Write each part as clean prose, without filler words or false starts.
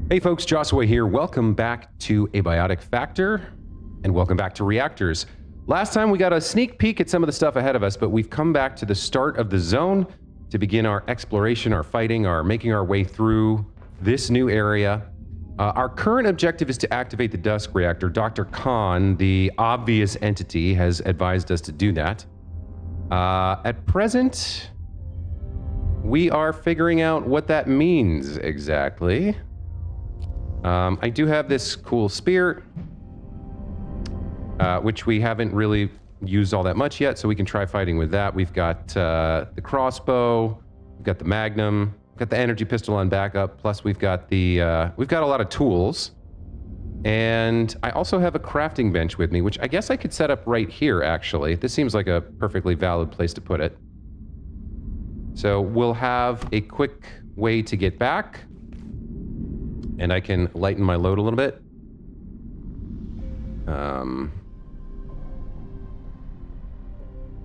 Hey folks, Josiwe here. Welcome back to Abiotic Factor, and welcome back to Reactors. Last time we got a sneak peek at some of the stuff ahead of us, but we've come back to the start of the zone to begin our exploration, our fighting, our making our way through this new area. Our current objective is to activate the Dusk reactor. Dr. Khan, the obvious entity, has advised us to do that. At present, we are figuring out what that means exactly. I do have this cool spear, which we haven't really used all that much yet, so we can try fighting with that. We've got the crossbow, we've got the magnum, we've got the energy pistol on backup, plus we've got the we've got a lot of tools. And I also have a crafting bench with me, which I guess I could set up right here, actually. This seems like a perfectly valid place to put it. So we'll have a quick way to get back. And I can lighten my load a little bit.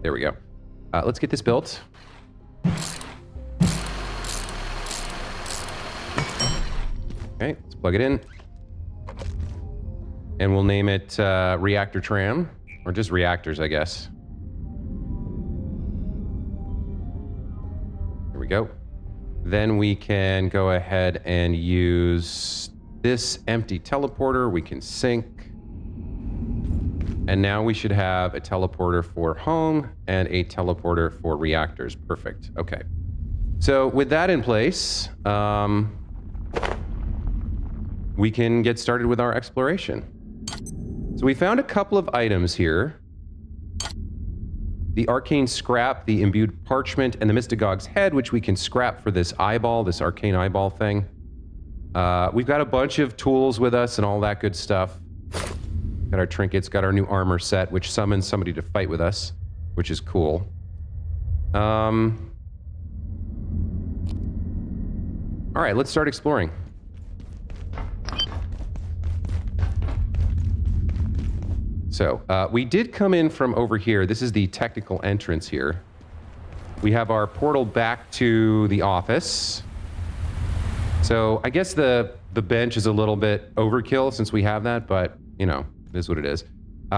There we go. Let's get this built. Okay, let's plug it in. And we'll name it Reactor Tram, or just Reactors, I guess. There we go. Then we can go ahead and use this empty teleporter. We can sync. And now we should have a teleporter for home and a teleporter for reactors. Perfect. Okay. So with that in place, we can get started with our exploration. So we found a couple of items here. The arcane scrap, the imbued parchment, and the Mystagog's head, which we can scrap for this eyeball, this arcane eyeball thing. We've got a bunch of tools with us and all that good stuff. Got our trinkets, got our new armor set, which summons somebody to fight with us, which is cool. All right, let's start exploring. So, we did come in from over here. This is the technical entrance here. We have our portal back to the office. So, I guess the bench is a little bit overkill since we have that, but, you know, it is what it is.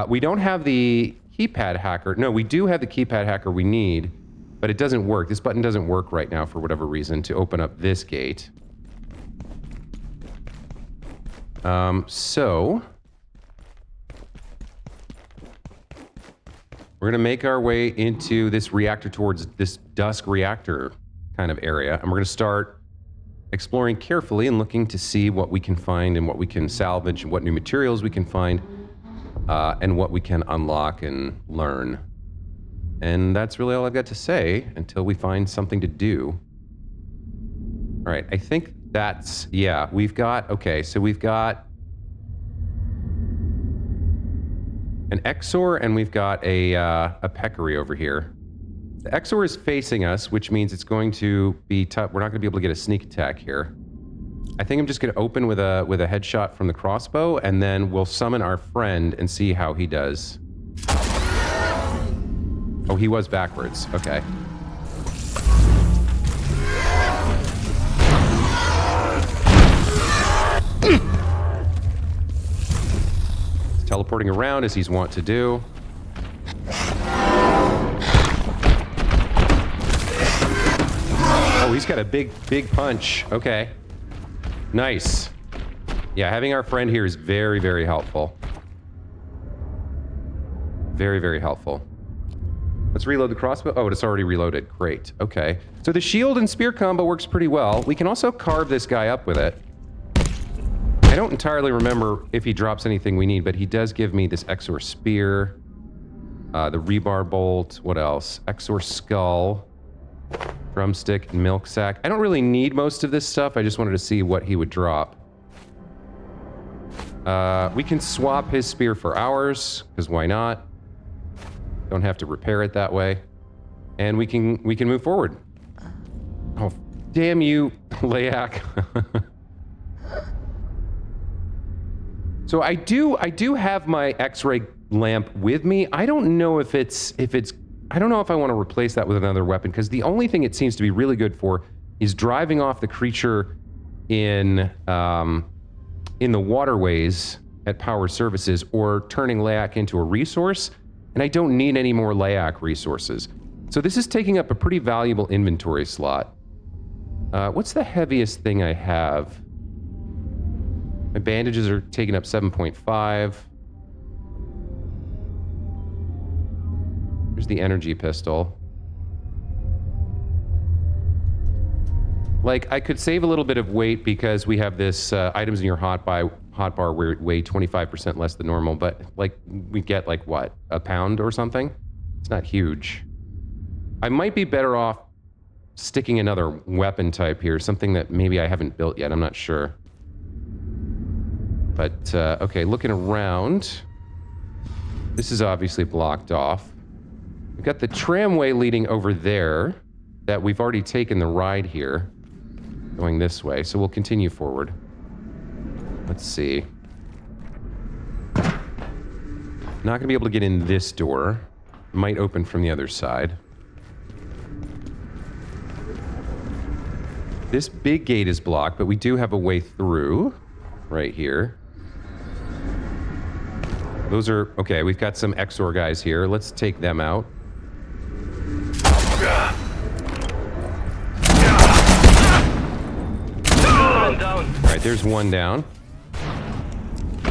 We don't have the keypad hacker. No, we do have the keypad hacker we need, but it doesn't work. This button doesn't work right now for whatever reason to open up this gate. So... we're going to make our way into this reactor towards this Dusk reactor kind of area. And we're going to start exploring carefully and looking to see what we can find and what we can salvage and what new materials we can find and what we can unlock and learn. And that's really all I've got to say until we find something to do. All right, I think that's, yeah, we've got, okay, so we've got an exor, and we've got a peccary over here. The exor is facing us, which means it's going to be tough. We're not going to be able to get a sneak attack here. I think I'm just going to open with a headshot from the crossbow, and then we'll summon our friend and see how he does. Oh, he was backwards. Okay. Teleporting around as he's wont to do. Oh, he's got a big punch. Okay. Nice. Yeah, having our friend here is very, very helpful. Very, very helpful. Let's reload the crossbow. Oh, it's already reloaded. Great. Okay. So the shield and spear combo works pretty well. We can also carve this guy up with it. I don't entirely remember if he drops anything we need, but he does give me this exor spear, the rebar bolt, what else? Exor skull, drumstick, and milk sack. I don't really need most of this stuff. I just wanted to see what he would drop. We can swap his spear for ours, because why not? Don't have to repair it that way. And we can move forward. Oh, damn you, Layak. So I do have my X-ray lamp with me. I don't know if it's I don't know if I want to replace that with another weapon, because the only thing it seems to be really good for is driving off the creature in in the waterways at Power Services or turning layak into a resource, and I don't need any more layak resources. So this is taking up a pretty valuable inventory slot. What's the heaviest thing I have? My bandages are taking up 7.5. Here's the energy pistol. Like, I could save a little bit of weight because we have this items in your hotbar where it weigh 25% less than normal, but like we get like what, a pound or something? It's not huge. I might be better off sticking another weapon type here, something that maybe I haven't built yet, I'm not sure. But, okay, looking around. This is obviously blocked off. We've got the tramway leading over there that we've already taken the ride here. Going this way, so we'll continue forward. Let's see. Not gonna be able to get in this door. Might open from the other side. This big gate is blocked, but we do have a way through right here. Those are... Okay, we've got some exor guys here. Let's take them out. Alright, there's one down.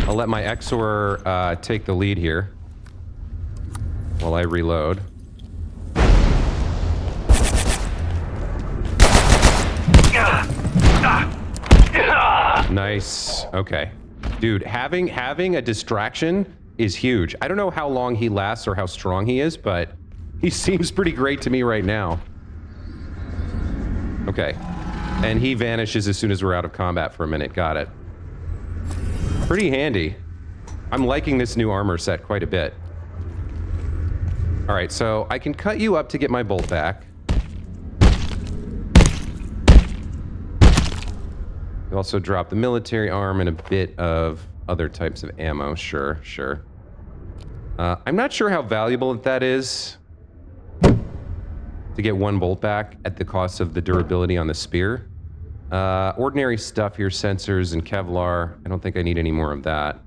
I'll let my exor take the lead here while I reload. Nice. Okay. Dude, having a distraction is huge. I don't know how long he lasts or how strong he is, but he seems pretty great to me right now. Okay. And he vanishes as soon as we're out of combat for a minute. Got it. Pretty handy. I'm liking this new armor set quite a bit. Alright, so I can cut you up to get my bolt back. You also drop the military arm and a bit of other types of ammo. Sure, sure. I'm not sure how valuable that is to get one bolt back at the cost of the durability on the spear. Ordinary stuff here, sensors and Kevlar. I don't think I need any more of that.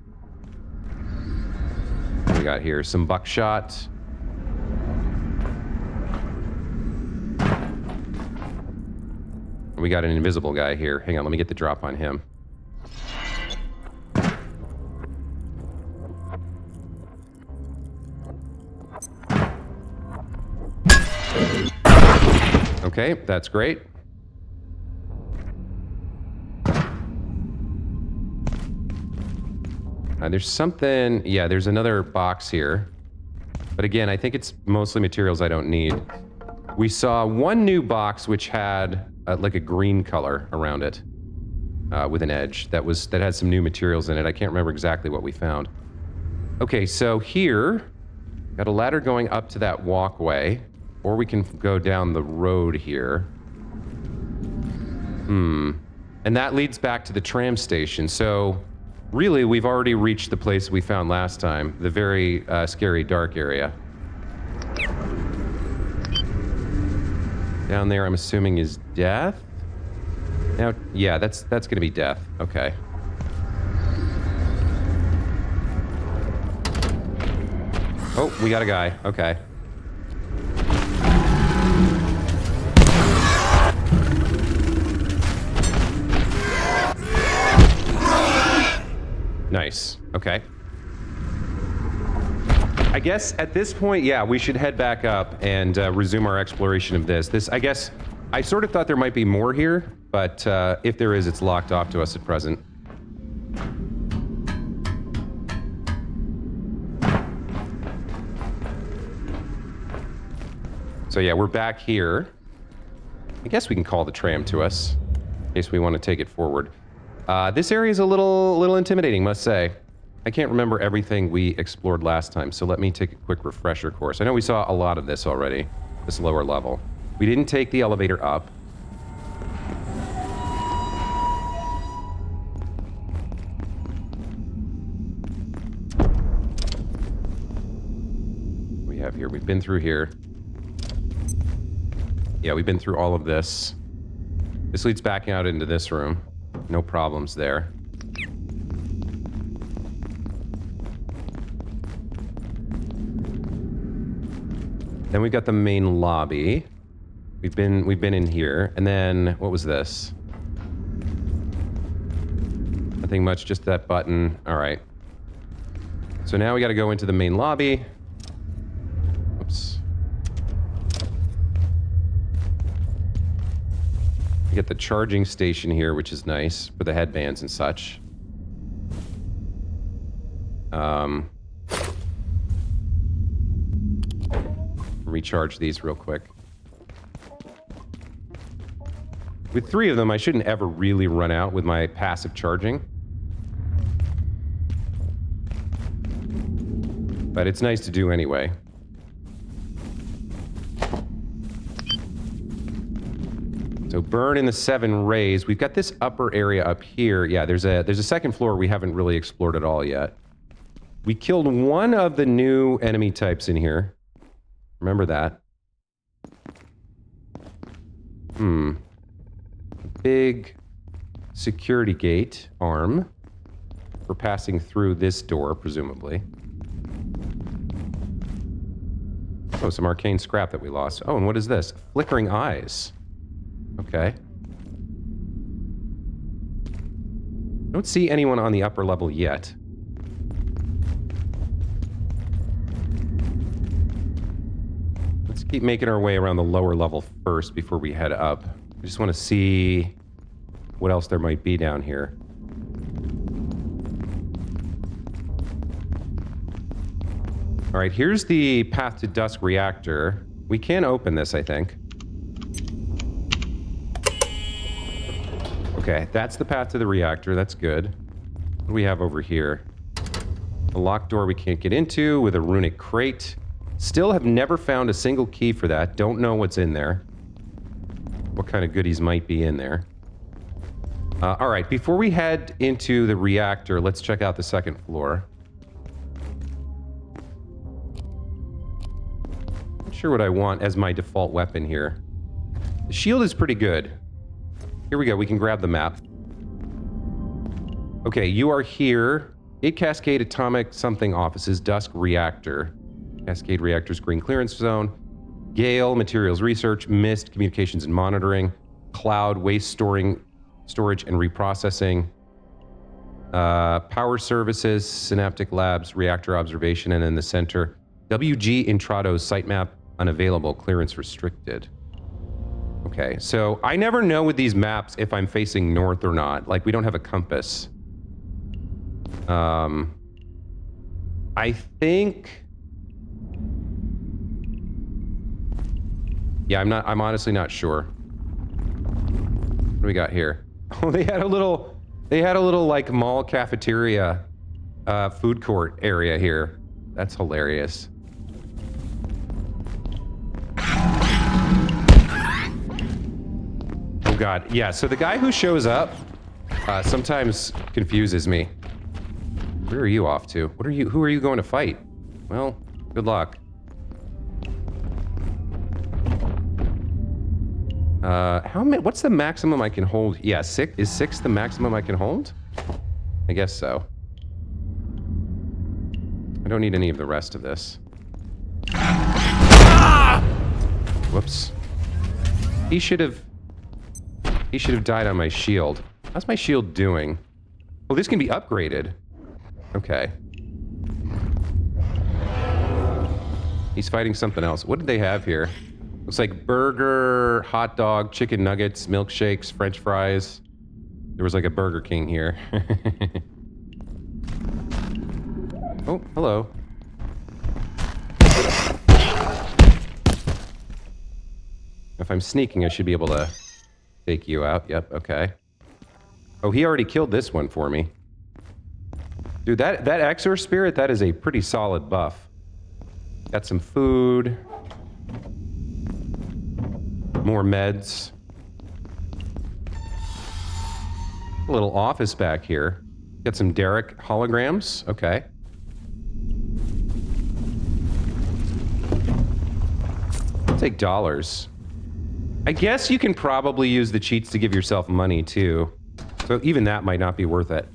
What we got here? Some buckshot. We got an invisible guy here. Hang on, let me get the drop on him. Okay, that's great. There's something... Yeah, there's another box here. But again, I think it's mostly materials I don't need. We saw one new box which had like a green color around it with an edge that had some new materials in it. I can't remember exactly what we found. Okay, so here, got a ladder going up to that walkway, or we can go down the road here. And that leads back to the tram station. So really, we've already reached the place we found last time, the very scary dark area. Down there, I'm assuming, is death? Now, yeah, that's gonna be death. Okay. Oh, we got a guy. Okay. Nice. Okay. I guess at this point, yeah, we should head back up and resume our exploration of this. I guess, I sort of thought there might be more here, but if there is, it's locked off to us at present. So yeah, we're back here. I guess we can call the tram to us, in case we want to take it forward. This area is a little intimidating, must say. I can't remember everything we explored last time, so let me take a quick refresher course. I know we saw a lot of this already, this lower level. We didn't take the elevator up. What we have here, we've been through here. Yeah, we've been through all of this. This leads back out into this room. No problems there. Then we've got the main lobby. We've been in here. And then, what was this? Nothing much, just that button. All right. So now we got to go into the main lobby. Oops. We get the charging station here, which is nice for the headbands and such. Recharge these real quick. With 3 of them, I shouldn't ever really run out with my passive charging. But it's nice to do anyway. So burn in the 7 rays. We've got this upper area up here. Yeah, there's a second floor we haven't really explored at all yet. We killed one of the new enemy types in here. Remember that. Big security gate arm for passing through this door, presumably. Oh, some arcane scrap that we lost. Oh, and what is this? Flickering eyes. Okay. Don't see anyone on the upper level yet. Let's keep making our way around the lower level first before we head up. I just want to see what else there might be down here. All right, here's the path to Dusk reactor. We can open this, I think. Okay, that's the path to the reactor. That's good. What do we have over here? A locked door we can't get into with a runic crate. Still have never found a single key for that. Don't know what's in there. What kind of goodies might be in there. All right, before we head into the reactor, let's check out the second floor. Not sure what I want as my default weapon here. The shield is pretty good. Here we go, we can grab the map. Okay, you are here. 8 Cascade Atomic something offices, Dusk Reactor. Cascade Reactor's green clearance zone. Gale, materials research, mist, communications and monitoring. Cloud, waste storage and reprocessing. Power services, synaptic labs, reactor observation, and in the center, WG Intrado's sitemap unavailable, clearance restricted. Okay, so I never know with these maps if I'm facing north or not. Like, we don't have a compass. I think... Yeah, I'm honestly not sure. What do we got here? Oh, they had a little, like, mall cafeteria, food court area here. That's hilarious. Oh god, yeah, so the guy who shows up sometimes confuses me. Where are you off to? Who are you going to fight? Well, good luck. What's the maximum I can hold? Yeah, 6. Is 6 the maximum I can hold? I guess so. I don't need any of the rest of this. Whoops. He should have died on my shield. How's my shield doing? Oh, this can be upgraded. Okay. He's fighting something else. What did they have here? Looks like burger, hot dog, chicken nuggets, milkshakes, French fries. There was like a Burger King here. Oh, hello. If I'm sneaking, I should be able to take you out. Yep, okay. Oh, he already killed this one for me. Dude, that exor spirit, that is a pretty solid buff. Got some food. More meds. A little office back here. Got some Derek holograms. Okay. I'll take dollars. I guess you can probably use the cheats to give yourself money too. So even that might not be worth it.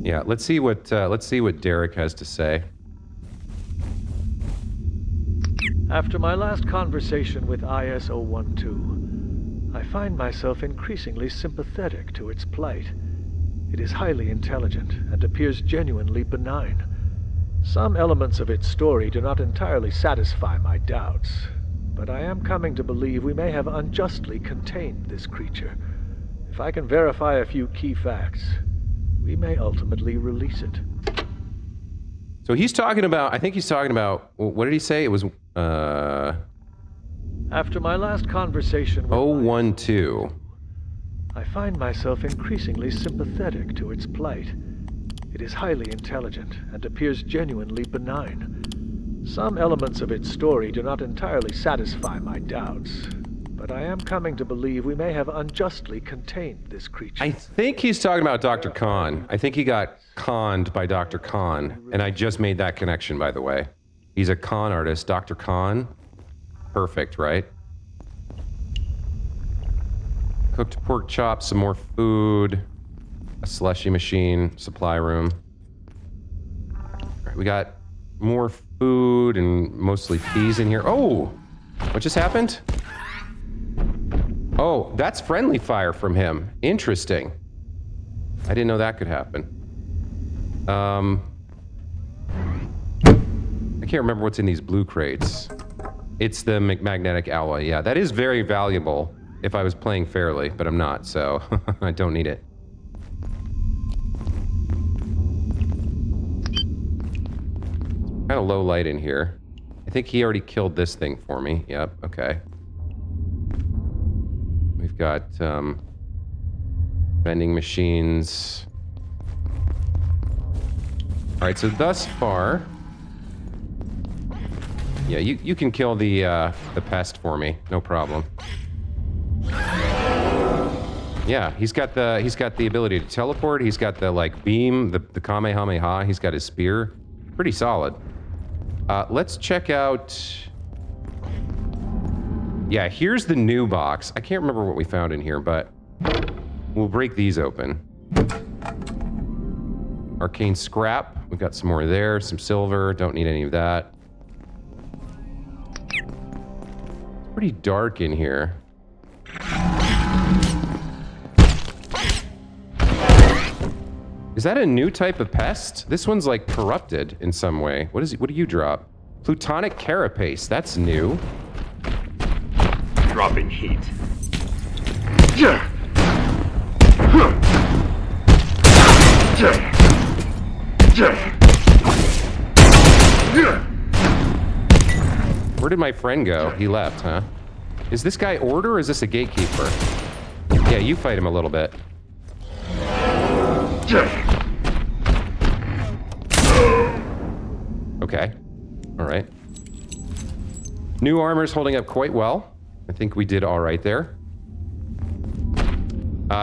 Yeah, let's see what Derek has to say. After my last conversation with IS-012, I find myself increasingly sympathetic to its plight. It is highly intelligent and appears genuinely benign. Some elements of its story do not entirely satisfy my doubts, but I am coming to believe we may have unjustly contained this creature. If I can verify a few key facts, we may ultimately release it. So he's talking about, I think he's talking about, what did he say? It was, After my last conversation with 012. I find myself increasingly sympathetic to its plight. It is highly intelligent and appears genuinely benign. Some elements of its story do not entirely satisfy my doubts, but I am coming to believe we may have unjustly contained this creature. I think he's talking about Dr. Khan. I think he got conned by Dr. Khan, and I just made that connection, by the way. He's a con artist, Dr. Khan. Perfect, right? Cooked pork chops, some more food, a slushy machine, supply room. All right, we got more food and mostly peas in here. Oh, what just happened? Oh, that's friendly fire from him. Interesting. I didn't know that could happen. I can't remember what's in these blue crates. It's the magnetic alloy. Yeah, that is very valuable if I was playing fairly, but I'm not, so I don't need it. Kind of low light in here. I think he already killed this thing for me. Yep, okay. We've got vending machines. All right, so thus far, yeah, you can kill the pest for me, no problem. Yeah, he's got the ability to teleport. He's got the like beam, the Kamehameha. He's got his spear, pretty solid. Let's check out. Yeah, here's the new box. I can't remember what we found in here, but we'll break these open. Arcane scrap. We've got some more there. Some silver. Don't need any of that. It's pretty dark in here. Is that a new type of pest? This one's like corrupted in some way. What do you drop? Plutonic carapace. That's new. Dropping heat. Where did my friend go? He left, huh? Is this guy Order or is this a gatekeeper? Yeah, you fight him a little bit. Okay. All right. New armor's holding up quite well. I think we did all right there.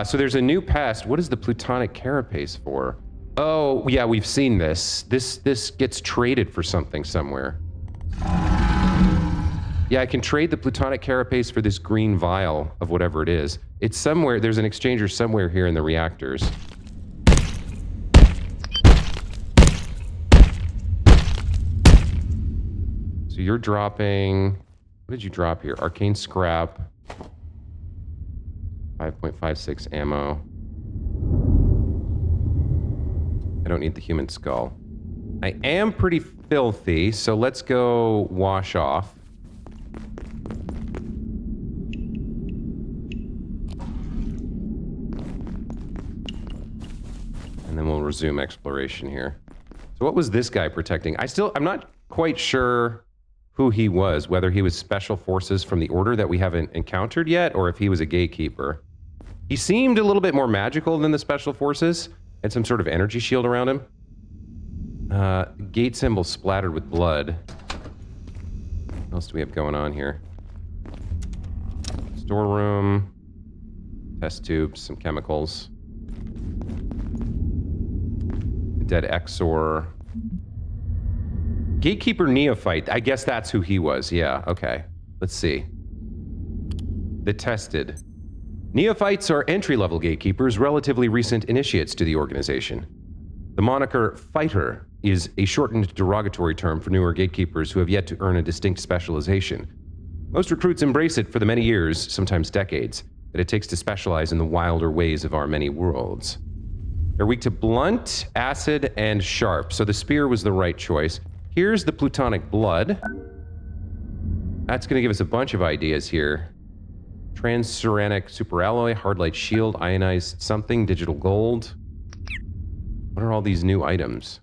So there's a new pest. What is the plutonic carapace for? Oh, yeah, we've seen this. This gets traded for something somewhere. Yeah, I can trade the plutonic carapace for this green vial of whatever it is. It's somewhere, there's an exchanger somewhere here in the reactors. So you're dropping, what did you drop here? Arcane scrap, 5.56 ammo. I don't need the human skull. I am pretty filthy, so let's go wash off. And then we'll resume exploration here. So what was this guy protecting? I'm not quite sure who he was, whether he was special forces from the Order that we haven't encountered yet, or if he was a gatekeeper. He seemed a little bit more magical than the special forces, and some sort of energy shield around him. Gate symbol splattered with blood. What else do we have going on here? Storeroom, test tubes, some chemicals. Dead exor. Gatekeeper neophyte. I guess that's who he was. Yeah, okay. Let's see. The tested. Neophytes are entry-level gatekeepers, relatively recent initiates to the organization. The moniker Fighter is a shortened derogatory term for newer gatekeepers who have yet to earn a distinct specialization. Most recruits embrace it for the many years, sometimes decades, that it takes to specialize in the wilder ways of our many worlds. They're weak to blunt, acid, and sharp, so the spear was the right choice. Here's the plutonic blood. That's going to give us a bunch of ideas here. Transuranic superalloy, hard light shield, ionized something, digital gold. What are all these new items?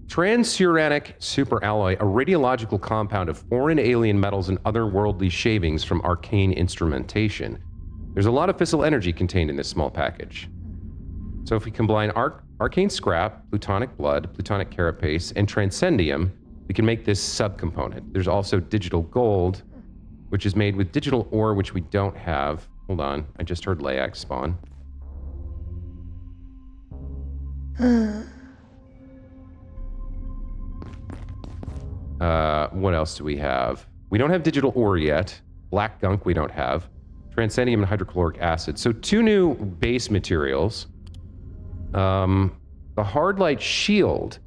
Transuranic superalloy, a radiological compound of foreign alien metals and otherworldly shavings from arcane instrumentation. There's a lot of fissile energy contained in this small package. So if we combine arcane scrap, plutonic blood, plutonic carapace, and transcendium, we can make this subcomponent. There's also digital gold, which is made with digital ore, which we don't have. Hold on, I just heard Layak spawn. What else do we have? We don't have digital ore yet. Black gunk we don't have. Transcendium and hydrochloric acid. So 2 new base materials. The hard light shield,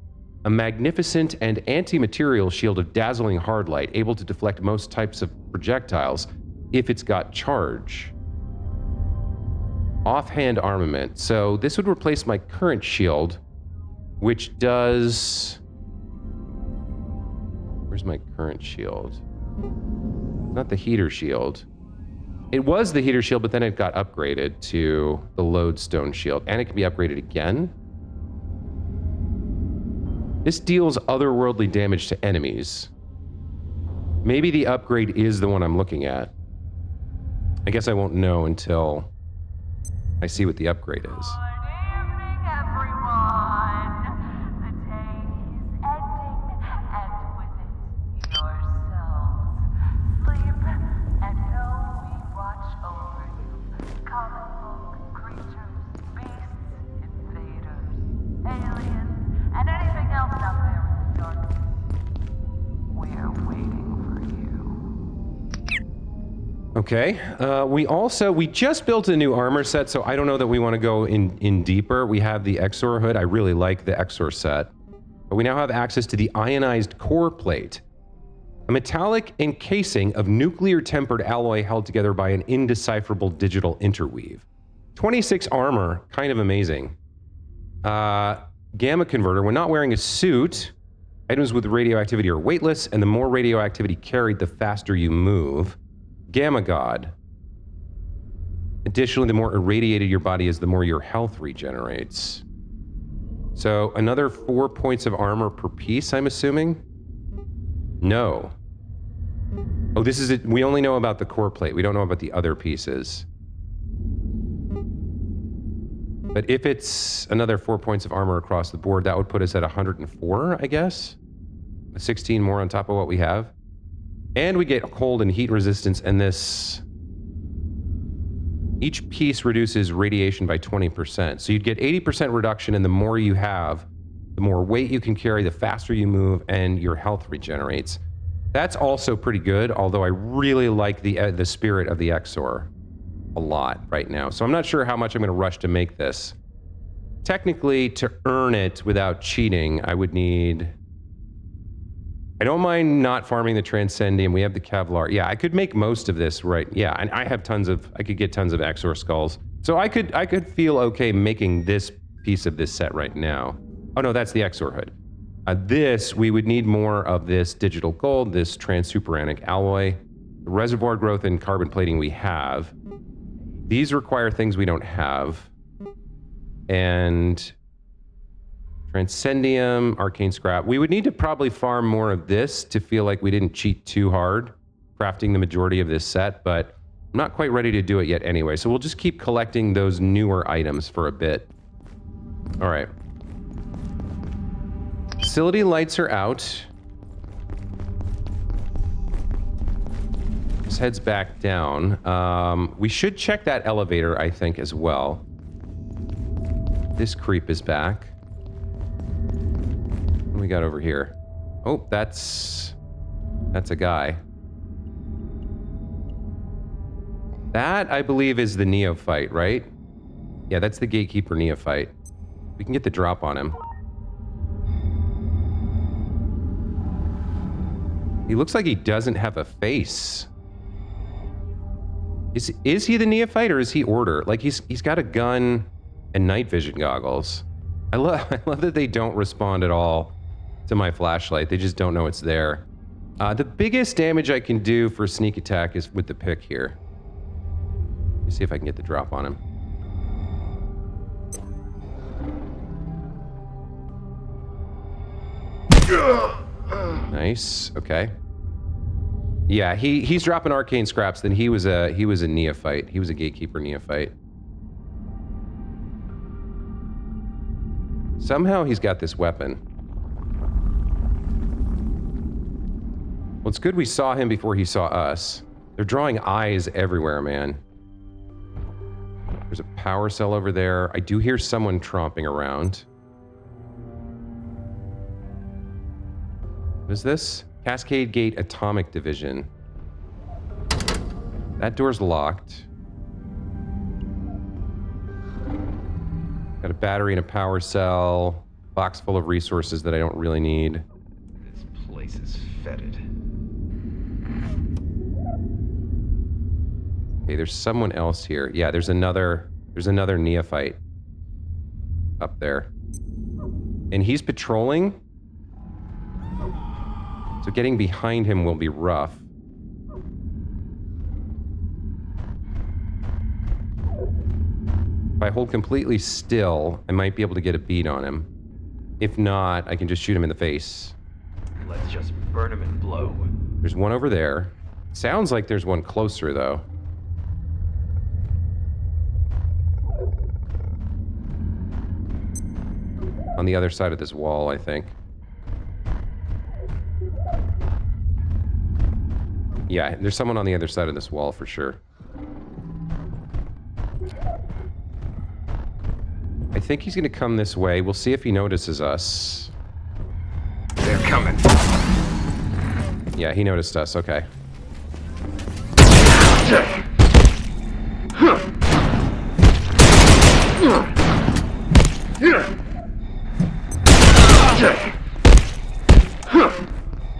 a magnificent and anti-material shield of dazzling hard light, able to deflect most types of projectiles if it's got charge. Offhand armament. So this would replace my current shield, which does... Where's my current shield? Not the heater shield. It was the heater shield, but then it got upgraded to the lodestone shield, and it can be upgraded again. This deals otherworldly damage to enemies. Maybe the upgrade is the one I'm looking at. I guess I won't know until I see what the upgrade is. Good evening, everyone. The day is ending, and with it, yourselves. Sleep, and know we watch over you. Common folk, creatures, beasts, invaders, aliens, and anything else out there in the darkness. We're waiting for you. Okay. We just built a new armor set, so I don't know that we want to go in deeper. We have the exor hood. I really like the exor set. But we now have access to the ionized core plate, a metallic encasing of nuclear-tempered alloy held together by an indecipherable digital interweave. 26 armor, kind of amazing. Gamma converter. When not wearing a suit, items with radioactivity are weightless, and the more radioactivity carried, the faster you move. Gamma God. Additionally, the more irradiated your body is, the more your health regenerates. So another 4 points of armor per piece, I'm assuming? No. Oh, this is it. We only know about the core plate. We don't know about the other pieces. But if it's another 4 points of armor across the board, that would put us at 104, I guess? 16 more on top of what we have. And we get cold and heat resistance, and this... Each piece reduces radiation by 20%. So you'd get 80% reduction, and the more you have, the more weight you can carry, the faster you move, and your health regenerates. That's also pretty good, although I really like the spirit of the exor a lot right now. So I'm not sure how much I'm going to rush to make this. Technically, to earn it without cheating, I would need... I don't mind not farming the Transcendium. We have the Kevlar. Yeah, I could make most of this, right? Yeah, and I have I could get tons of Exor skulls. So I could feel okay making this piece of this set right now. Oh no, that's the Exor hood. We would need more of this digital gold, this transuperanic alloy, the reservoir growth and carbon plating we have. These require things we don't have. And... Transcendium, arcane scrap. We would need to probably farm more of this to feel like we didn't cheat too hard, crafting the majority of this set, but I'm not quite ready to do it yet anyway, so we'll just keep collecting those newer items for a bit. All right. Facility lights are out. This heads back down. We should check that elevator, I think, as well. This creep is back. What do we got over here? Oh, that's a guy. That, I believe, is the neophyte, right? Yeah, that's the gatekeeper neophyte. We can get the drop on him. He looks like he doesn't have a face. Is he the neophyte or is he Order? Like he's got a gun and night vision goggles. I love that they don't respond at all to my flashlight. They just don't know it's there. The biggest damage I can do for sneak attack is with the pick here. Let me see if I can get the drop on him. Nice. Okay. Yeah, he's dropping arcane scraps. Then he was a neophyte. He was a gatekeeper neophyte. Somehow he's got this weapon. Well, it's good we saw him before he saw us. They're drawing eyes everywhere, man. There's a power cell over there. I do hear someone tromping around. What is this? Cascade Gate Atomic Division. That door's locked. Got a battery and a power cell. Box full of resources that I don't really need. This place is fetid. Okay, there's someone else here. Yeah, there's another neophyte up there. And he's patrolling. So getting behind him will be rough. If I hold completely still, I might be able to get a bead on him. If not, I can just shoot him in the face. Let's just burn him and blow. There's one over there. Sounds like there's one closer, though. On the other side of this wall, I think. Yeah, there's someone on the other side of this wall for sure. I think he's gonna come this way. We'll see if he notices us. They're coming. Yeah, he noticed us. Okay.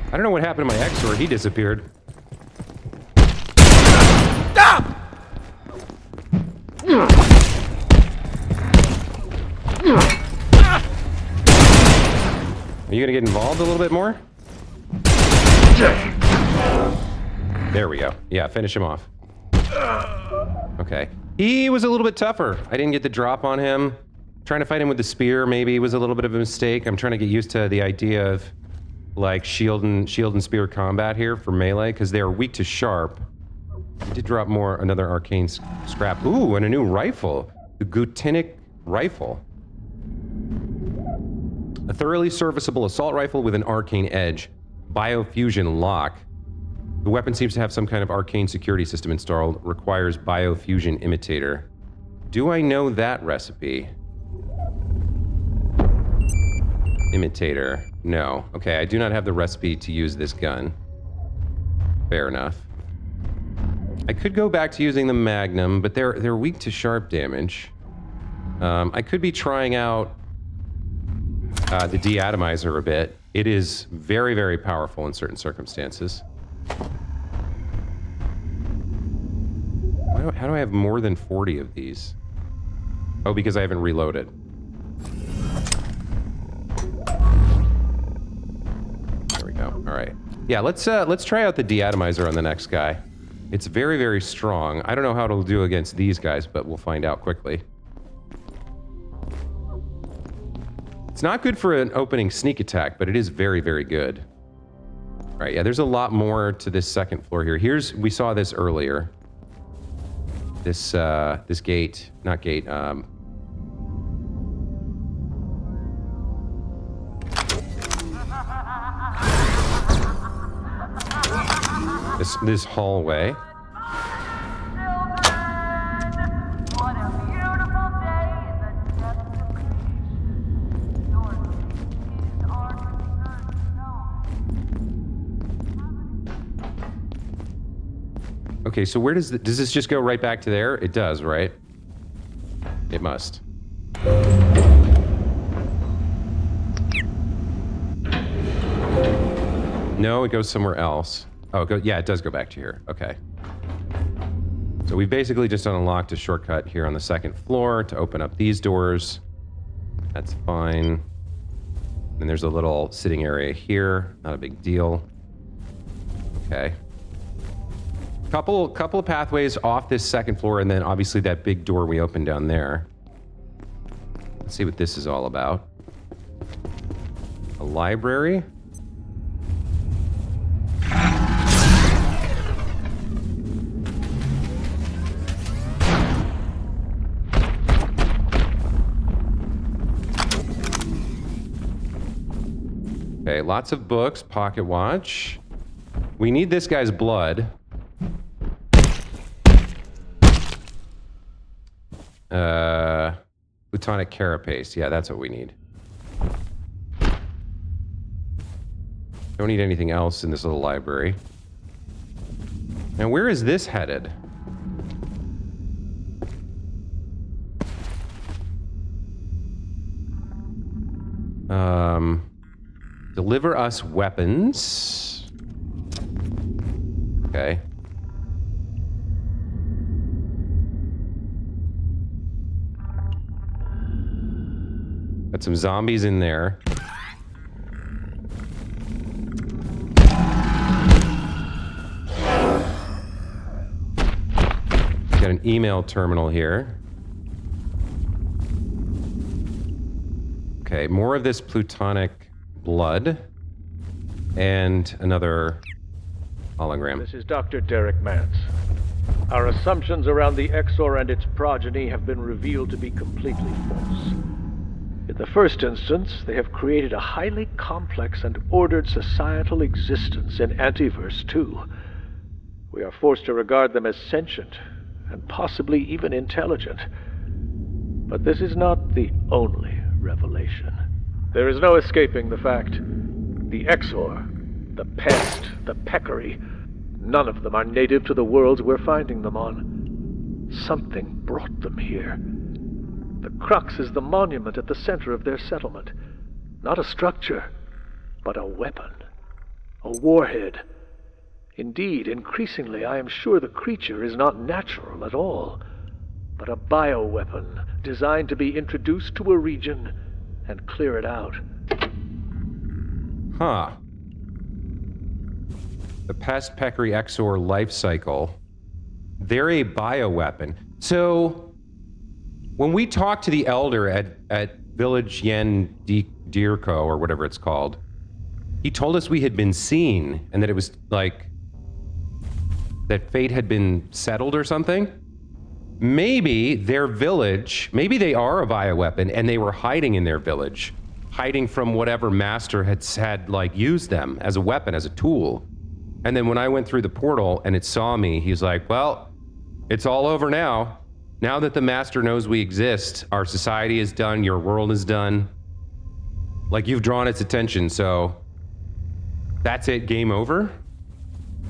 I don't know what happened to my exor. He disappeared. Are you gonna get involved a little bit more? There we go. Yeah, finish him off. Okay. He was a little bit tougher. I didn't get the drop on him. Trying to fight him with the spear maybe was a little bit of a mistake. I'm trying to get used to the idea of like shield and spear combat here for melee because they are weak to sharp. He did drop another arcane scrap. Ooh, and a new rifle. The Gutinic rifle. A thoroughly serviceable assault rifle with an arcane edge. Biofusion lock. The weapon seems to have some kind of arcane security system installed. Requires biofusion imitator. Do I know that recipe? Imitator. No. Okay, I do not have the recipe to use this gun. Fair enough. I could go back to using the Magnum, but they're weak to sharp damage. I could be trying out the deatomizer a bit. It is very, very powerful in certain circumstances. How do I have more than 40 of these? Oh, because I haven't reloaded. There we go. All right. Yeah, let's try out the deatomizer on the next guy. It's very, very strong. I don't know how it'll do against these guys, but we'll find out quickly. It's not good for an opening sneak attack, but it is very, very good. All right, yeah, there's a lot more to this second floor here. We saw this earlier. This gate, not gate, this hallway. What a beautiful day in the depths of creation. Your is our concern zone. Okay, so where does this just go right back to there? It does, right? It must. No, it goes somewhere else. Oh, yeah, it does go back to here. Okay. So we basically just unlocked a shortcut here on the second floor to open up these doors. That's fine. And there's a little sitting area here. Not a big deal. Okay. Couple of pathways off this second floor, and then obviously that big door we opened down there. Let's see what this is all about. A library. Okay, lots of books, pocket watch. We need this guy's blood. Plutonic carapace. Yeah, that's what we need. Don't need anything else in this little library. Now, where is this headed? Deliver us weapons. Okay. Got some zombies in there. Got an email terminal here. Okay, more of this plutonic blood. And another hologram. This is Dr. Derek Mance. Our assumptions around the exor and its progeny have been revealed to be completely false. In the first instance, they have created a highly complex and ordered societal existence in Antiverse 2. We are forced to regard them as sentient, and possibly even intelligent. But this is not the only revelation. There is no escaping the fact. The exor, the pest, the peccary, none of them are native to the worlds we're finding them on. Something brought them here. The crux is the monument at the center of their settlement. Not a structure, but a weapon. A warhead. Indeed, increasingly, I am sure the creature is not natural at all, but a bioweapon designed to be introduced to a region and clear it out. Huh. The pest peccary exor life cycle. They're a bioweapon. So, when we talked to the elder at Village Yen Dirko, or whatever it's called, he told us we had been seen, and that it was like that fate had been settled or something. Maybe their village, maybe they are a bioweapon and they were hiding in their village, hiding from whatever master had like used them as a weapon, as a tool. And then when I went through the portal and it saw me, he's like, well, it's all over now. Now that the master knows we exist, our society is done, your world is done. Like, you've drawn its attention, so that's it, game over?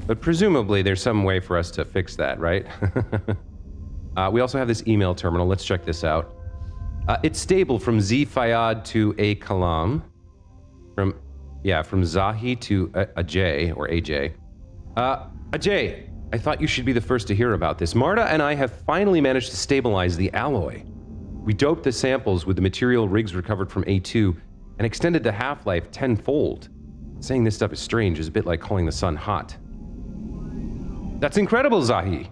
But presumably there's some way for us to fix that, right? We also have this email terminal. Let's check this out. It's stable from Z Fayad to A Kalam. From Zahi to Ajay, or AJ. Ajay, I thought you should be the first to hear about this. Marta and I have finally managed to stabilize the alloy. We doped the samples with the material Riggs recovered from A2 and extended the half-life tenfold. Saying this stuff is strange is a bit like calling the sun hot. That's incredible, Zahi.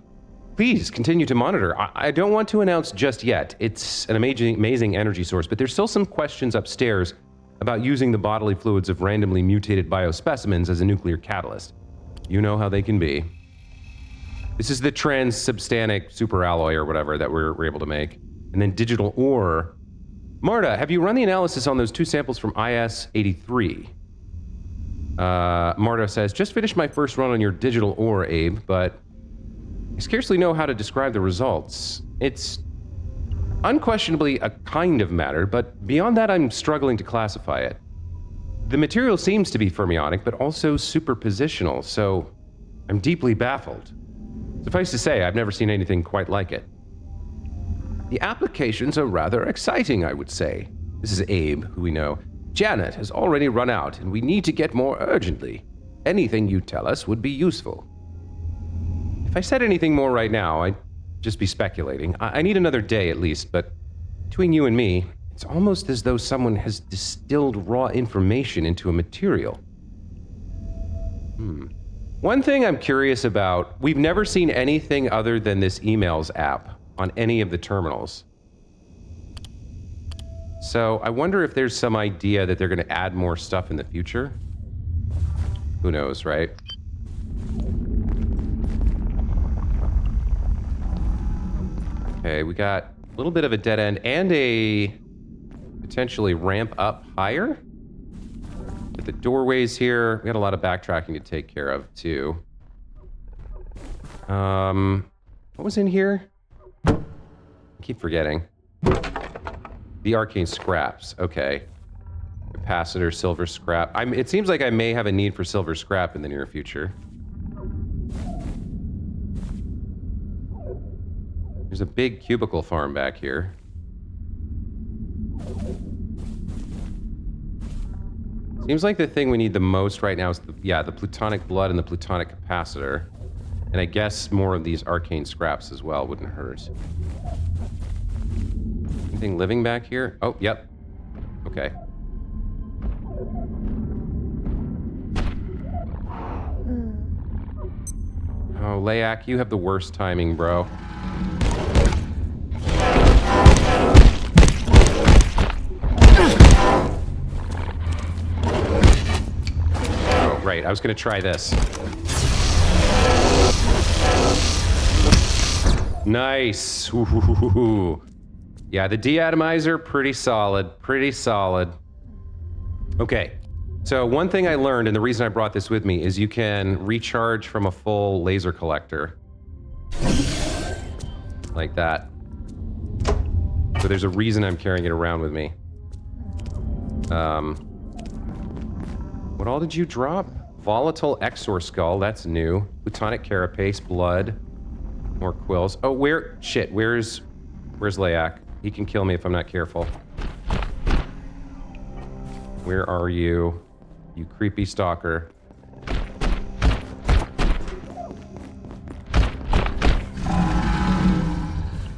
Please continue to monitor. I don't want to announce just yet. It's an amazing energy source, but there's still some questions upstairs about using the bodily fluids of randomly mutated biospecimens as a nuclear catalyst. You know how they can be. This is the transsubstanic superalloy or whatever that we're able to make. And then digital ore. Marta, have you run the analysis on those two samples from IS-83? Marta says, just finished my first run on your digital ore, Abe, but I scarcely know how to describe the results. It's unquestionably a kind of matter, but beyond that I'm struggling to classify it. The material seems to be fermionic, but also superpositional, so I'm deeply baffled. Suffice to say, I've never seen anything quite like it. The applications are rather exciting, I would say. This is Abe, who we know. Janet has already run out, and we need to get more urgently. Anything you tell us would be useful. If I said anything more right now, I'd just be speculating. I need another day at least, but between you and me, it's almost as though someone has distilled raw information into a material. One thing I'm curious about, we've never seen anything other than this emails app on any of the terminals. So I wonder if there's some idea that they're going to add more stuff in the future. Who knows, right? Okay, we got a little bit of a dead end and a potentially ramp up higher. With the doorways here, we got a lot of backtracking to take care of too. What was in here? I keep forgetting. The arcane scraps. Okay. Capacitor, silver scrap. It seems like I may have a need for silver scrap in the near future. There's a big cubicle farm back here. Seems like the thing we need the most right now is the plutonic blood and the plutonic capacitor. And I guess more of these arcane scraps as well wouldn't hurt. Anything living back here? Oh, yep. Okay. Oh, Layak, you have the worst timing, bro. Oh, right. I was going to try this. Nice. Ooh. Yeah, the deatomizer, pretty solid. Pretty solid. Okay. So one thing I learned, and the reason I brought this with me, is you can recharge from a full laser collector. Like that. So there's a reason I'm carrying it around with me. What all did you drop? Volatile exor skull, that's new. Plutonic carapace, blood. More quills. Oh, where's Layak? He can kill me if I'm not careful. Where are you? You creepy stalker.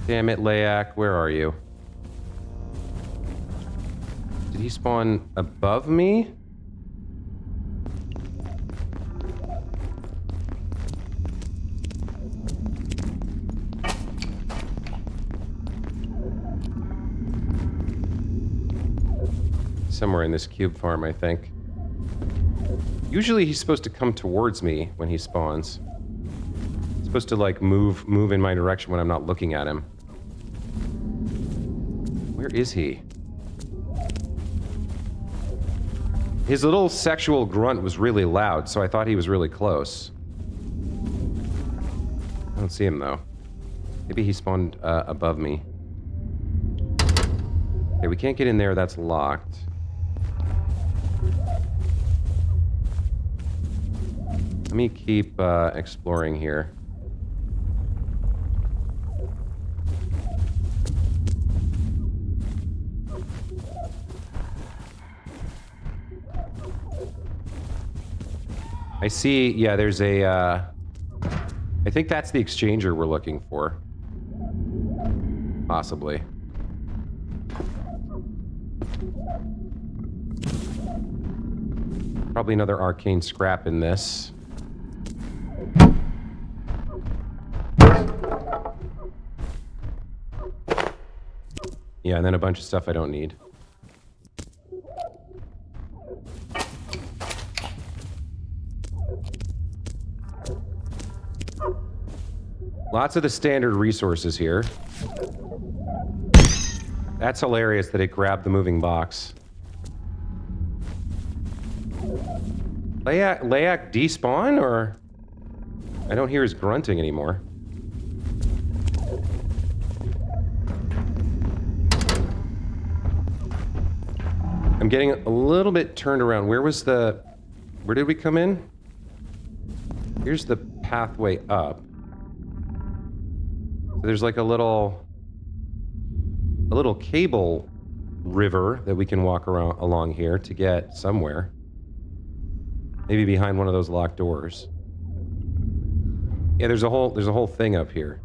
Damn it, Layak, where are you? Did he spawn above me? Somewhere in this cube farm, I think. Usually he's supposed to come towards me when he spawns. He's supposed to like move in my direction when I'm not looking at him. Where is he? His little sexual grunt was really loud, so I thought he was really close. I don't see him though. Maybe he spawned above me. Okay, we can't get in there, that's locked. Let me keep exploring here. I see, yeah, there's a, I think that's the exchanger we're looking for. Possibly. Probably another arcane scrap in this. Yeah, and then a bunch of stuff I don't need. Lots of the standard resources here. That's hilarious that it grabbed the moving box. Layak despawn, or? I don't hear his grunting anymore. I'm getting a little bit turned around. Where did we come in? Here's the pathway up. So there's like a little cable river that we can walk around along here to get somewhere. Maybe behind one of those locked doors. Yeah, there's a whole thing up here.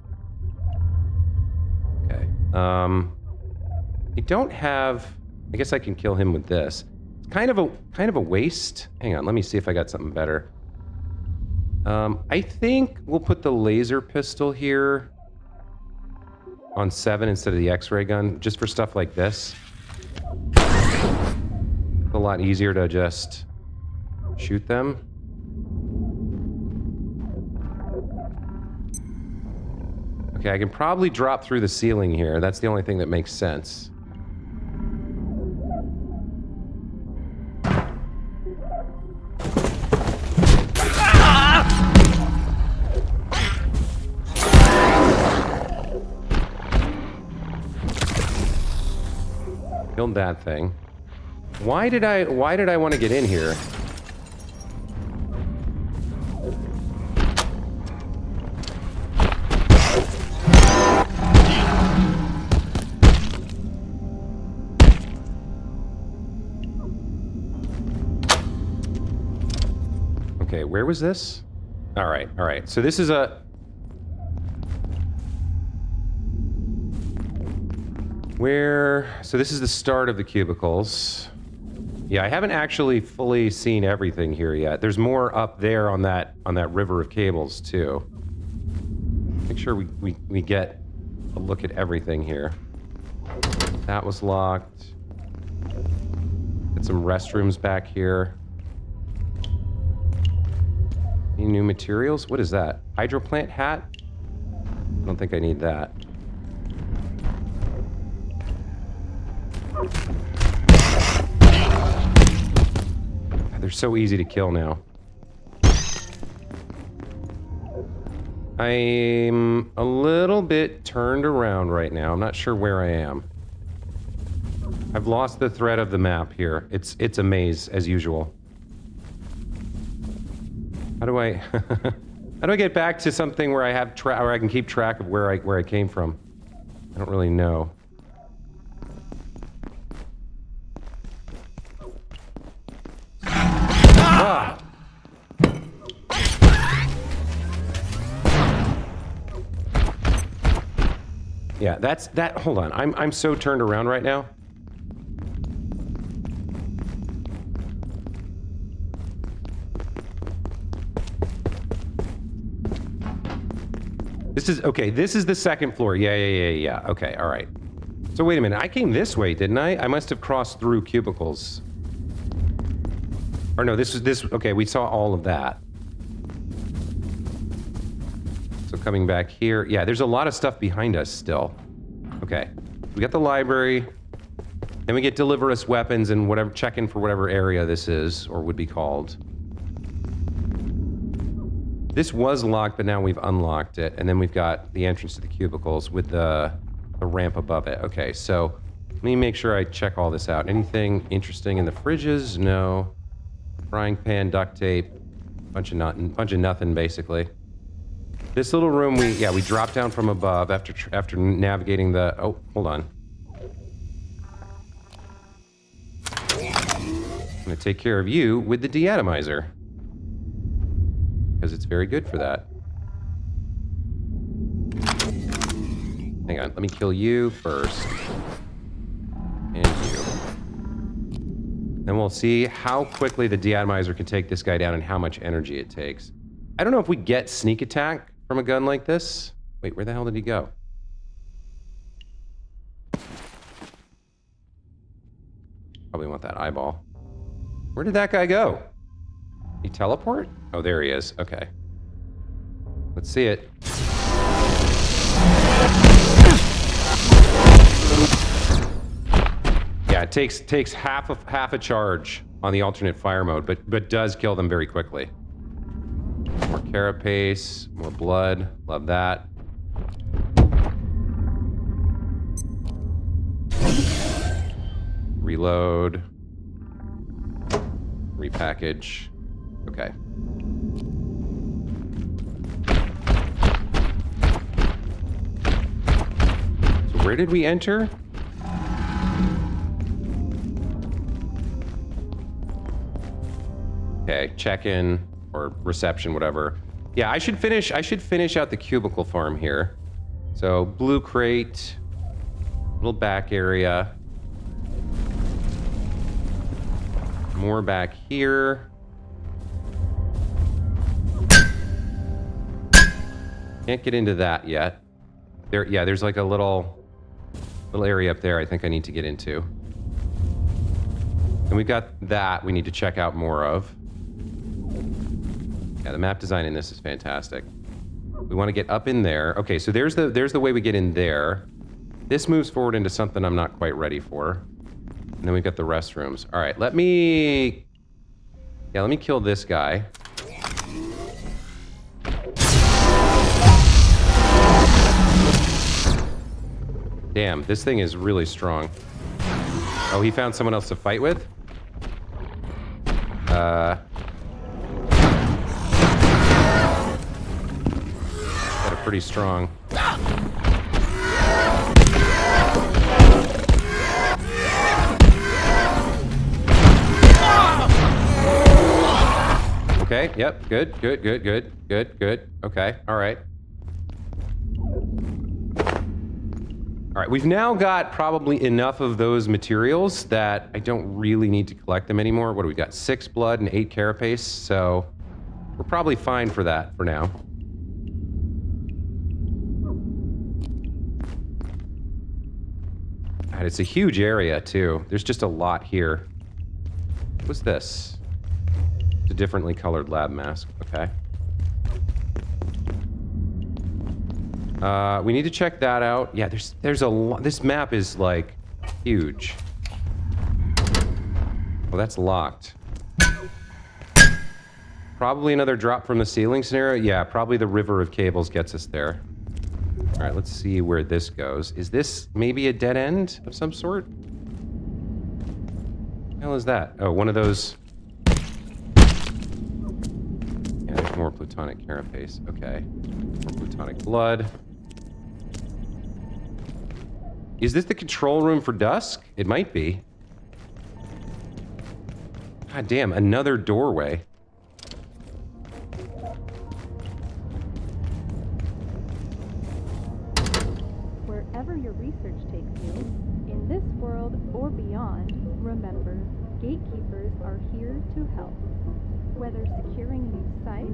Okay. I don't have... I guess I can kill him with this. It's kind of a waste. Hang on, let me see if I got something better. I think we'll put the laser pistol here on 7 instead of the X-ray gun, just for stuff like this. It's a lot easier to just shoot them. Okay, I can probably drop through the ceiling here. That's the only thing that makes sense. Killed that thing. Why did I want to get in here? Okay, where was this? All right. So this is a... So this is the start of the cubicles. Yeah, I haven't actually fully seen everything here yet. There's more up there on that river of cables too. Make sure we get a look at everything here. That was locked. Get some restrooms back here. Any new materials? What is that? Hydroplant hat? I don't think I need that. They're so easy to kill now. I'm a little bit turned around right now. I'm not sure where I am. I've lost the thread of the map here. It's a maze as usual. How do I how do I get back to something where I have where I can keep track of where I came from? I don't really know. Ah! Yeah, that's that. Hold on, I'm so turned around right now. This is okay. This is the second floor. Yeah. Okay, all right. So wait a minute. I came this way, didn't I? I must have crossed through cubicles. Or no, this was this. Okay, we saw all of that. So coming back here. Yeah, there's a lot of stuff behind us still. Okay, we got the library. Then we get deliver us weapons and whatever, check in for whatever area this is or would be called. This was locked, but now we've unlocked it. And then we've got the entrance to the cubicles with the ramp above it. Okay, so let me make sure I check all this out. Anything interesting in the fridges? No. Frying pan, duct tape, bunch of nothing, basically. This little room, we dropped down from above after navigating the... Oh, hold on. I'm gonna take care of you with the deatomizer. Because it's very good for that. Hang on, let me kill you first. And you. Then we'll see how quickly the deatomizer can take this guy down and how much energy it takes. I don't know if we get sneak attack from a gun like this. Wait, where the hell did he go? Probably want that eyeball. Where did that guy go? He teleport? Oh, there he is. Okay. Let's see it. Yeah, it takes half a charge on the alternate fire mode, but does kill them very quickly. More carapace, more blood. Love that. Reload. Repackage. Okay. So where did we enter? Okay. check-in or reception, whatever. Yeah, I should finish out the cubicle farm here. So blue crate, little back area. More back here. Can't get into that yet. There, yeah, there's like a little area up there I think I need to get into. And we've got that we need to check out more of. Yeah, the map design in this is fantastic. We want to get up in there. Okay, so there's the way we get in there. This moves forward into something I'm not quite ready for. And then we've got the restrooms. All right, let me kill this guy. Damn, this thing is really strong. Oh, he found someone else to fight with? Got a pretty strong. Okay, yep, good. Okay, all right. All right, we've now got probably enough of those materials that I don't really need to collect them anymore. What do we got? 6 blood and 8 carapace, so we're probably fine for that for now. God, it's a huge area, too. There's just a lot here. What's this? It's a differently colored lab mask. Okay. We need to check that out. Yeah, there's a lot. This map is, like, huge. Well, that's locked. Probably another drop from the ceiling scenario. Yeah, probably the river of cables gets us there. All right, let's see where this goes. Is this maybe a dead end of some sort? What the hell is that? Oh, one of those... Yeah, there's more plutonic carapace. Okay. More plutonic blood. Is this the control room for Dusk? It might be. God damn, another doorway. Wherever your research takes you, in this world or beyond, remember, gatekeepers are here to help. Whether securing new sites,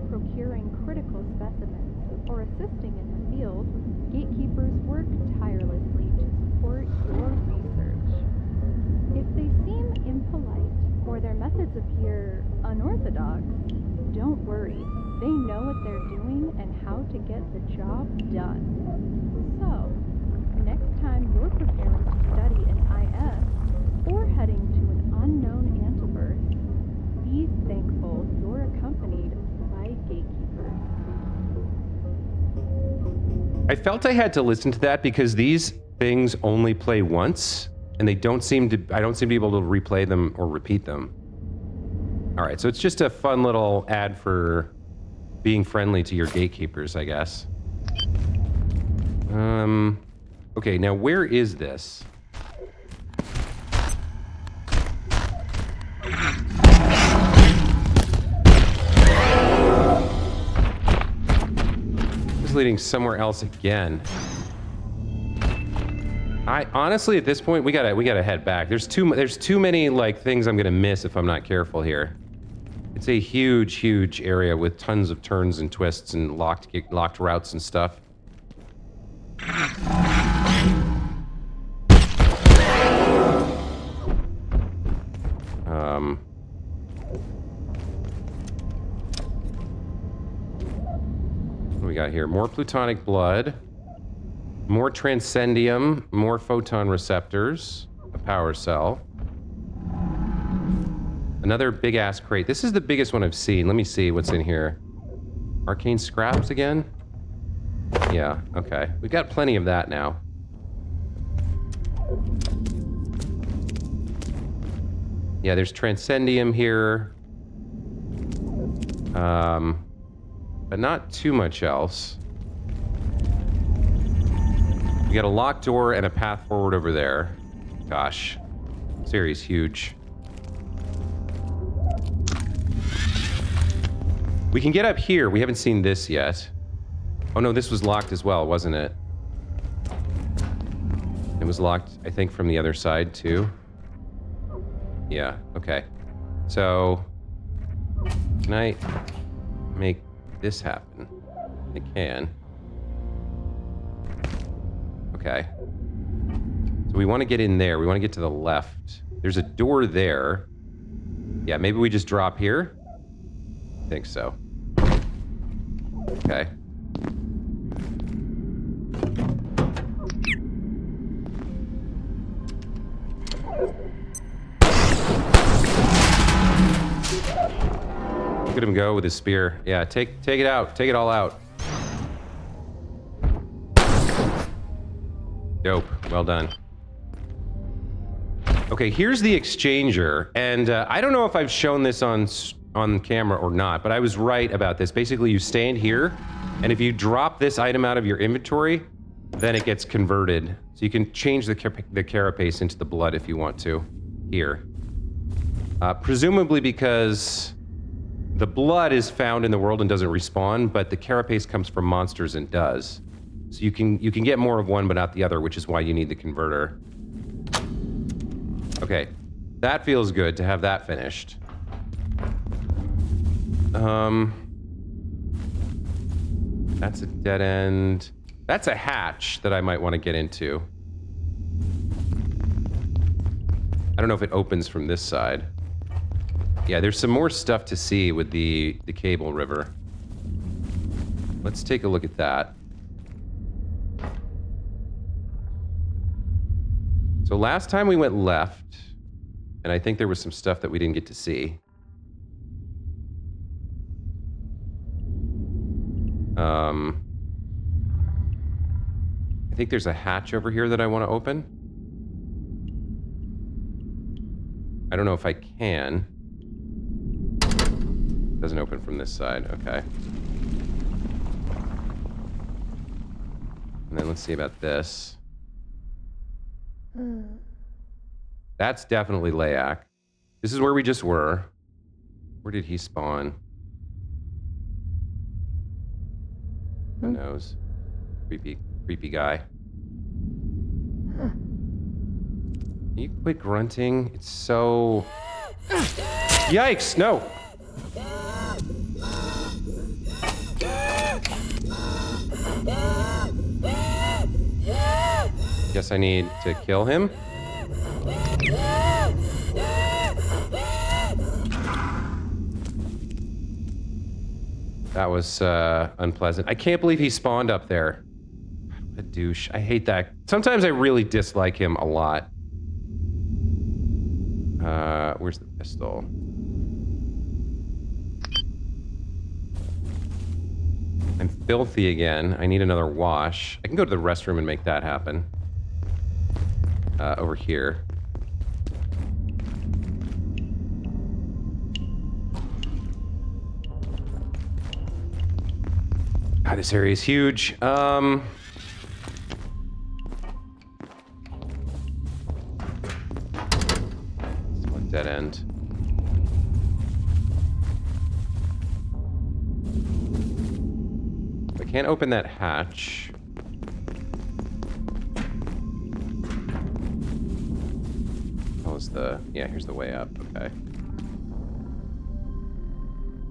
procuring critical specimens, or assisting in the field, gatekeepers work tirelessly to support your research. If they seem impolite or their methods appear unorthodox, don't worry. They know what they're doing and how to get the job done. So, next time you're preparing to study an IS or heading to an unknown antiverse, be thankful you're accompanied by gatekeepers. I felt I had to listen to that because these things only play once, and they don't seem to. I don't seem to be able to replay them or repeat them. All right, so it's just a fun little ad for being friendly to your gatekeepers, I guess. Okay, now where is this? It's leading somewhere else again. I honestly, at this point, we gotta head back. There's too many like things I'm gonna miss if I'm not careful here. It's a huge area with tons of turns and twists and locked routes and stuff. What do we got here? More plutonic blood. More transcendium, more photon receptors, a power cell. Another big-ass crate. This is the biggest one I've seen. Let me see what's in here. Arcane scraps again? Yeah, okay. We've got plenty of that now. Yeah, there's transcendium here. But not too much else. We got a locked door and a path forward over there. Gosh. This area's huge. We can get up here. We haven't seen this yet. Oh no, this was locked as well, wasn't it? It was locked, I think, from the other side too. Yeah, okay. So, can I make this happen? I can. Okay. So we want to get in there. We want to get to the left. There's a door there. Yeah, maybe we just drop here? I think so. Okay. Look at him go with his spear. Yeah, take it out. Take it all out. Dope. Well done. Okay, here's the exchanger, and I don't know if I've shown this on camera or not, but I was right about this. Basically, you stand here, and if you drop this item out of your inventory, then it gets converted. So you can change the carapace into the blood if you want to. Here. Presumably because the blood is found in the world and doesn't respawn, but the carapace comes from monsters and does. So you can get more of one but not the other, which is why you need the converter. Okay, that feels good to have that finished. That's a dead end. That's a hatch that I might want to get into. I don't know if it opens from this side. Yeah, there's some more stuff to see with the cable river. Let's take a look at that. So last time we went left, and I think there was some stuff that we didn't get to see. I think there's a hatch over here that I want to open. I don't know if I can. Doesn't open from this side, okay. And then let's see about this. That's definitely Layak. This is where we just were. Where did he spawn? Who knows? Creepy guy. Can you quit grunting? It's so... Yikes, no! Guess I need to kill him? That was unpleasant. I can't believe he spawned up there. What a douche. I hate that. Sometimes I really dislike him a lot. Where's the pistol? I'm filthy again. I need another wash. I can go to the restroom and make that happen. Over here. God, this area is huge. This one dead end. I can't open that hatch. Yeah, here's the way up. Okay.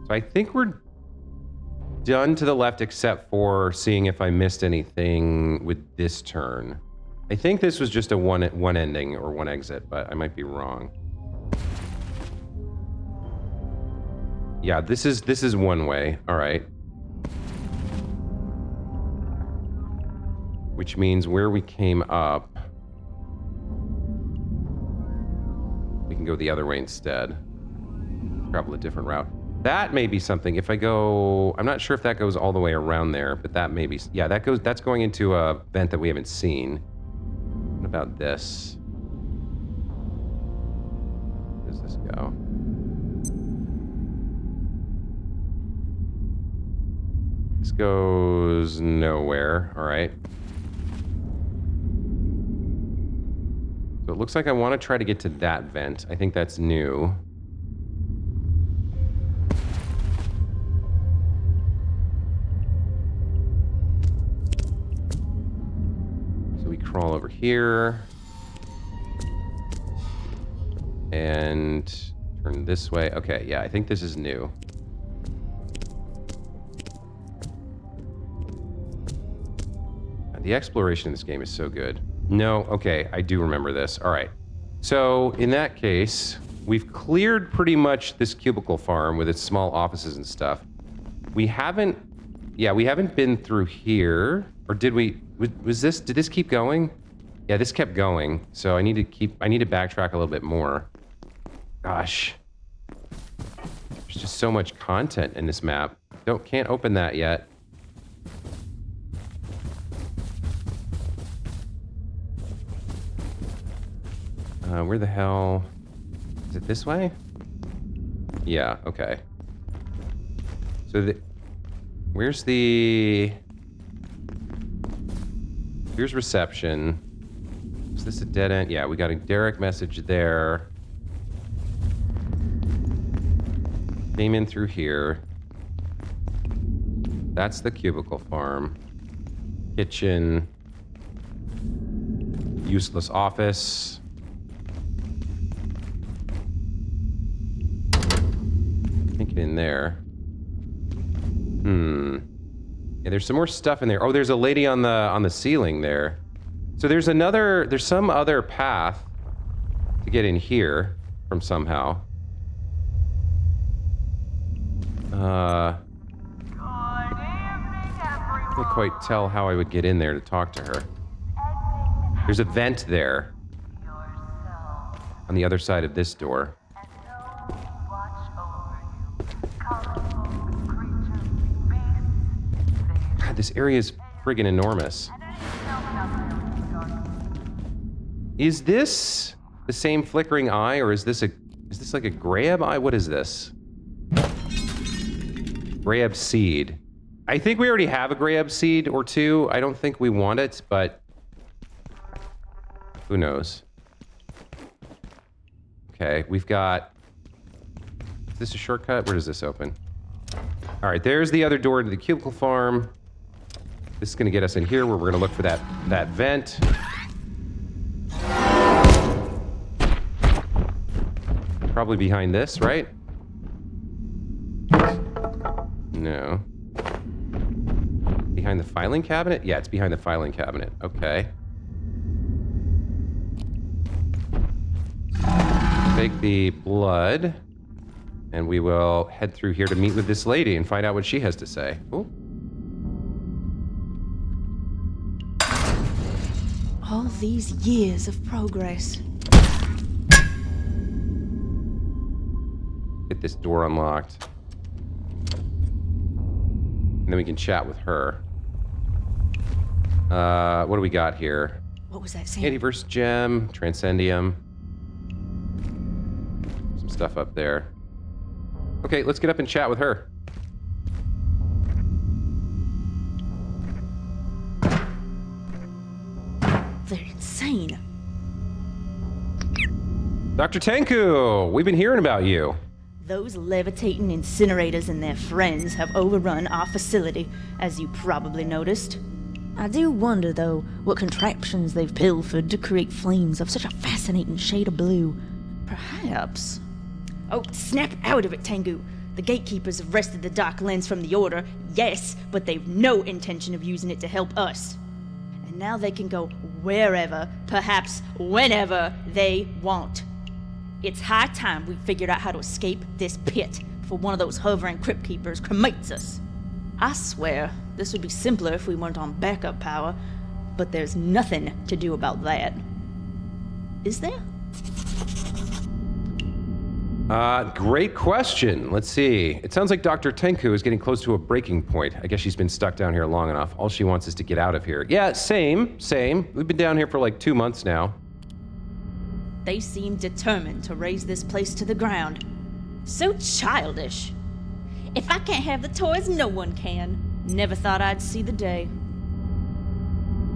So I think we're done to the left except for seeing if I missed anything with this turn. I think this was just a one ending or one exit, but I might be wrong. Yeah, this is one way. All right. Which means where we came up, we can go the other way instead. Travel a different route. That may be something. If I go, I'm not sure if that goes all the way around there, but that may be. Yeah, that's going into a vent that we haven't seen. What about this? Where does this go? This goes nowhere. All right. So it looks like I want to try to get to that vent. I think that's new. crawl over here. And turn this way. Okay, yeah, I think this is new. The exploration in this game is so good. No, okay, I do remember this. All right. So in that case, we've cleared pretty much this cubicle farm with its small offices and stuff. We haven't been through here. Or did we, did this keep going? Yeah, this kept going. So I need to backtrack a little bit more. Gosh. There's just so much content in this map. Can't open that yet. Where the hell... Is it this way? Yeah, okay. So where's reception. Is this a dead end? Yeah, we got a Derek message there. Came in through here. That's the cubicle farm. Kitchen. Useless office. Can't get in there. Yeah, there's some more stuff in there. Oh, there's a lady on the ceiling there. So there's some other path to get in here from somehow. I can't quite tell how I would get in there to talk to her. There's a vent there on the other side of this door. God, this area is friggin' enormous. Is this the same flickering eye, or is this like a grab eye? What is this? Grab seed. I think we already have a grab seed or two. I don't think we want it, but who knows? Okay, we've got... Is this a shortcut? Where does this open? All right, there's the other door to the cubicle farm. This is going to get us in here where we're going to look for that vent. Probably behind this, right? No. Behind the filing cabinet? Yeah, it's behind the filing cabinet. Okay. Take the blood, and we will head through here to meet with this lady and find out what she has to say. Ooh. All these years of progress. Get this door unlocked. And then we can chat with her. What do we got here? What was that saying? Antiverse gem, transcendium. Some stuff up there. Okay, let's get up and chat with her. They're insane. Dr. Tenku, we've been hearing about you. Those levitating incinerators and their friends have overrun our facility, as you probably noticed. I do wonder, though, what contraptions they've pilfered to create flames of such a fascinating shade of blue. Perhaps... Oh, snap out of it, Tengu! The gatekeepers have wrested the dark lens from the Order, yes, but they've no intention of using it to help us. And now they can go wherever, perhaps whenever they want. It's high time we figured out how to escape this pit before one of those hovering crypt keepers cremates us. I swear, this would be simpler if we weren't on backup power, but there's nothing to do about that. Is there? Great question. Let's see. It sounds like Dr. Tenku is getting close to a breaking point. I guess she's been stuck down here long enough. All she wants is to get out of here. Yeah, same. We've been down here for like 2 months now. They seem determined to raise this place to the ground. So childish. If I can't have the toys, no one can. Never thought I'd see the day.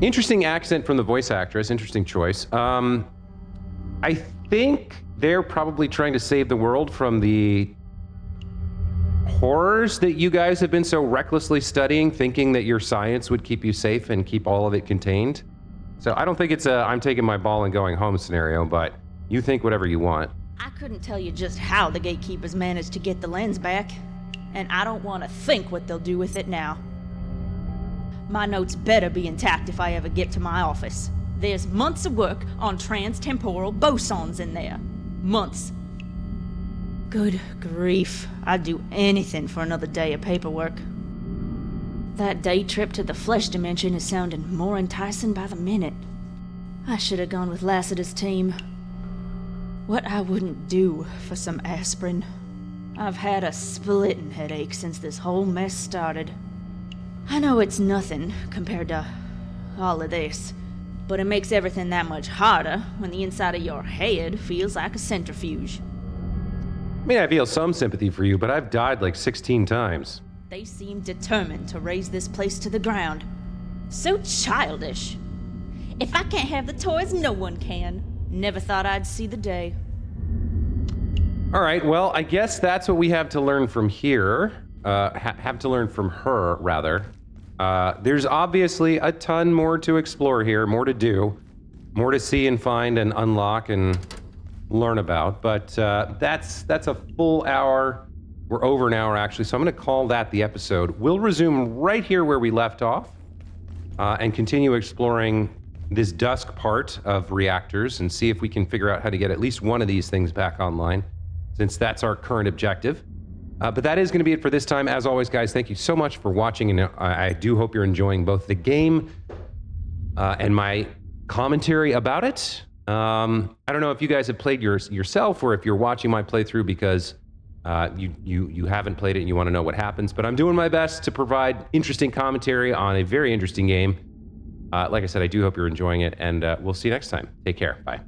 Interesting accent from the voice actress. Interesting choice. I think they're probably trying to save the world from the horrors that you guys have been so recklessly studying, thinking that your science would keep you safe and keep all of it contained. So I don't think it's a I'm taking my ball and going home scenario, but you think whatever you want. I couldn't tell you just how the gatekeepers managed to get the lens back, and I don't want to think what they'll do with it now. My notes better be intact if I ever get to my office. There's months of work on trans-temporal bosons in there. Months. Good grief, I'd do anything for another day of paperwork. That day trip to the flesh dimension is sounding more enticing by the minute. I should have gone with Lassiter's team. What I wouldn't do for some aspirin. I've had a splitting headache since this whole mess started. I know it's nothing compared to all of this, but it makes everything that much harder when the inside of your head feels like a centrifuge. I mean, I feel some sympathy for you, but I've died like 16 times. They seem determined to raze this place to the ground. So childish. If I can't have the toys, no one can. Never thought I'd see the day. All right, well, I guess that's what we have to learn from here. Have to learn from her, rather. There's obviously a ton more to explore here, more to do, more to see and find and unlock and learn about. But that's a full hour. We're over an hour, actually, so I'm going to call that the episode. We'll resume right here where we left off and continue exploring this Dusk part of reactors and see if we can figure out how to get at least one of these things back online, since that's our current objective. But that is going to be it for this time. As always, guys, thank you so much for watching, and I do hope you're enjoying both the game and my commentary about it. I don't know if you guys have played yourself or if you're watching my playthrough because you haven't played it and you want to know what happens, but I'm doing my best to provide interesting commentary on a very interesting game. Like I said, I do hope you're enjoying it, and we'll see you next time. Take care. Bye.